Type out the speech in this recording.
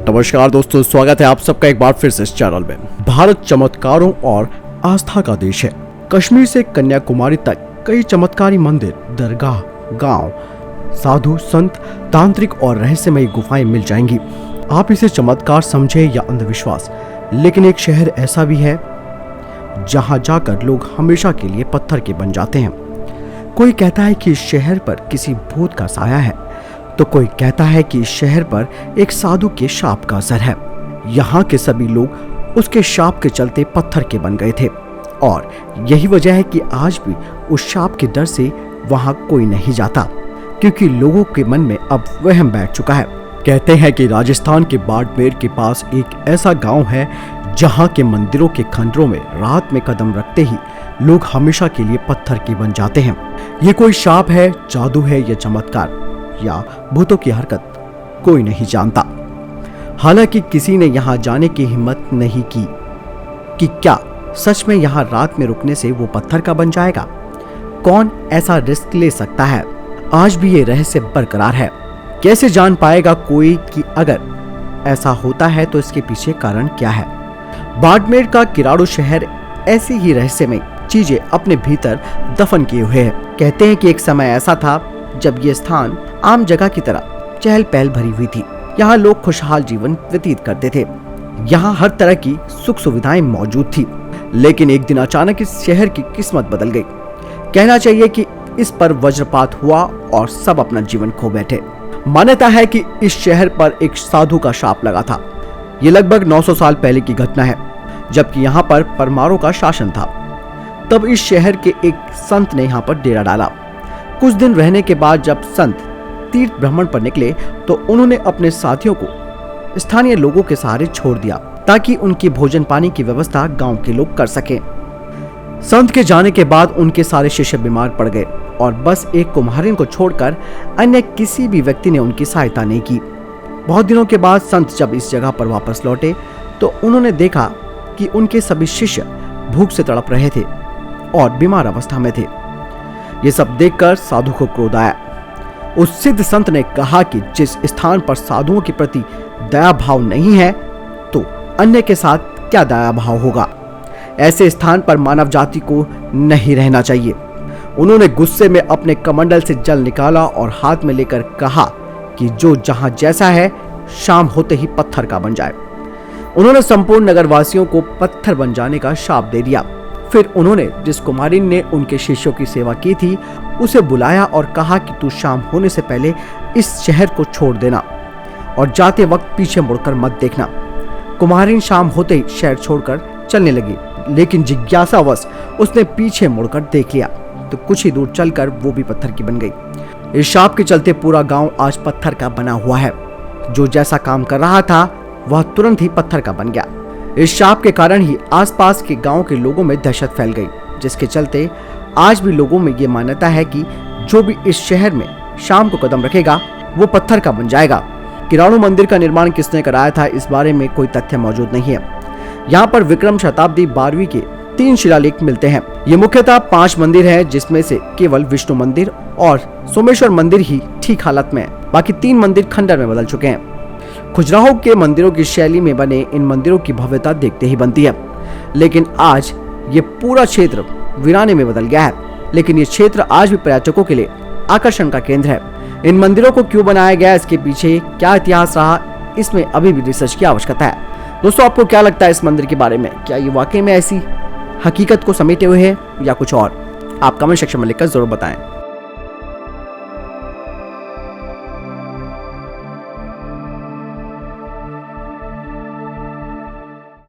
नमस्कार दोस्तों, स्वागत है आप सबका एक बार फिर से इस चैनल में। भारत चमत्कारों और आस्था का देश है। कश्मीर से कन्याकुमारी तक कई चमत्कारी मंदिर, दरगाह, गांव, साधु, संत, तांत्रिक और रहस्यमयी गुफाएं मिल जाएंगी। आप इसे चमत्कार समझे या अंधविश्वास, लेकिन एक शहर ऐसा भी है जहां जाकर लोग हमेशा के लिए पत्थर के बन जाते हैं। कोई कहता है कि इस शहर पर किसी भूत का साया है, तो कोई कहता है कि इस शहर पर एक साधु के शाप का असर है। यहाँ के सभी लोग उसके शाप के चलते पत्थर के बन गए थे और यही वजह है कि आज भी उस शाप के डर से वहाँ कोई नहीं जाता, क्योंकि लोगों के मन में अब वहम बैठ चुका है। कहते हैं कि राजस्थान के बाड़मेर के पास एक ऐसा गांव है जहाँ के मंदिरों के खंडरों में रात में कदम रखते ही लोग हमेशा के लिए पत्थर के बन जाते हैं। ये कोई शाप है, जादू है या चमत्कार या भूतों की हरकत, कोई नहीं जानता। हालांकि किसी ने यहाँ जाने की हिम्मत नहीं की कि क्या सच में यहाँ रात में रुकने से वो पत्थर का बन जाएगा। कौन ऐसा रिस्क ले सकता है? आज भी ये रहस्य बरकरार है। कैसे जान पाएगा कोई कि अगर ऐसा होता है तो इसके पीछे कारण क्या है? बाड़मेर का किराड़ू शहर ऐसी ही रहस्यमय चीजें अपने भीतर दफन किए हुए है। कहते हैं कि एक समय ऐसा था जब ये स्थान आम जगह की तरह चहल पहल भरी हुई थी। यहाँ लोग खुशहाल जीवन व्यतीत करते थे। यहाँ हर तरह की सुख सुविधाएं मौजूद थी। लेकिन एक दिन अचानक इस शहर की किस्मत बदल गई। कहना चाहिए कि इस पर वज्रपात हुआ और सब अपना जीवन खो बैठे। मान्यता है कि इस शहर पर एक साधु का शाप लगा था। ये लगभग 900 साल पहले की घटना है, जबकि यहाँ पर परमारों का शासन था। तब इस शहर के एक संत ने यहाँ पर डेरा डाला। कुछ दिन रहने के बाद जब संत तीर्थ भ्रमण पर निकले तो उन्होंने अपने साथियों को स्थानीय लोगों के सहारे छोड़ दिया ताकि उनकी भोजन पानी की व्यवस्था गांव के लोग कर सकें। संत के जाने के बाद उनके सारे शिष्य बीमार पड़ गए और बस एक कुम्हारिन को छोड़कर अन्य किसी भी व्यक्ति ने उनकी सहायता नहीं की। बहुत दिनों के बाद संत जब इस जगह पर वापस लौटे तो उन्होंने देखा कि उनके सभी शिष्य भूख से तड़प रहे थे और बीमार अवस्था में थे। ये सब देखकर साधु को क्रोध आया। उस सिद्ध संत ने कहा कि जिस स्थान पर साधुओं के प्रति दया भाव नहीं है तो अन्य के साथ क्या दया भाव होगा। ऐसे स्थान पर मानव जाति को नहीं रहना चाहिए। उन्होंने गुस्से में अपने कमंडल से जल निकाला और हाथ में लेकर कहा कि जो जहां जैसा है शाम होते ही पत्थर का बन जाए। उन्होंने संपूर्ण नगरवासियों को पत्थर बन जाने का शाप दे दिया। फिर उन्होंने जिस कुमारिन ने उनके शिष्यों की सेवा की थी उसे बुलाया और कहा कि तू शाम होने से पहले इस शहर को छोड़ देना और जाते वक्त पीछे मुड़कर मत देखना। कुमारिन शाम होते ही शहर छोड़कर चलने लगी, लेकिन जिज्ञासावश उसने पीछे मुड़कर देख लिया तो कुछ ही दूर चलकर वो भी पत्थर की बन गई। इस शाप के चलते पूरा गांव आज पत्थर का बना हुआ है। जो जैसा काम कर रहा था वह तुरंत ही पत्थर का बन गया। इस शाप के कारण ही आसपास के गांव के लोगों में दहशत फैल गई, जिसके चलते आज भी लोगों में ये मान्यता है कि जो भी इस शहर में शाम को कदम रखेगा वो पत्थर का बन जाएगा। किराड़ू मंदिर का निर्माण किसने कराया था, इस बारे में कोई तथ्य मौजूद नहीं है। यहाँ पर विक्रम शताब्दी 12वीं के 3 शिलालेख मिलते हैं। ये मुख्यतः 5 मंदिर हैं, जिसमें से केवल विष्णु मंदिर और सोमेश्वर मंदिर ही ठीक हालत में है। बाकी 3 मंदिर खंडर में बदल चुके हैं। खजुराहो के मंदिरों की शैली में बने इन मंदिरों की भव्यता देखते ही बनती है, लेकिन आज ये पूरा क्षेत्र वीराने में बदल गया है। लेकिन ये क्षेत्र आज भी पर्यटकों के लिए आकर्षण का केंद्र है। इन मंदिरों को क्यों बनाया गया, इसके पीछे क्या इतिहास रहा, इसमें अभी भी रिसर्च की आवश्यकता है। दोस्तों, आपको क्या लगता है इस मंदिर के बारे में? क्या ये वाकई में ऐसी हकीकत को समेटे हुए है या कुछ और? आप कमेंट सेक्शन में लिखकर जरूर बताएं।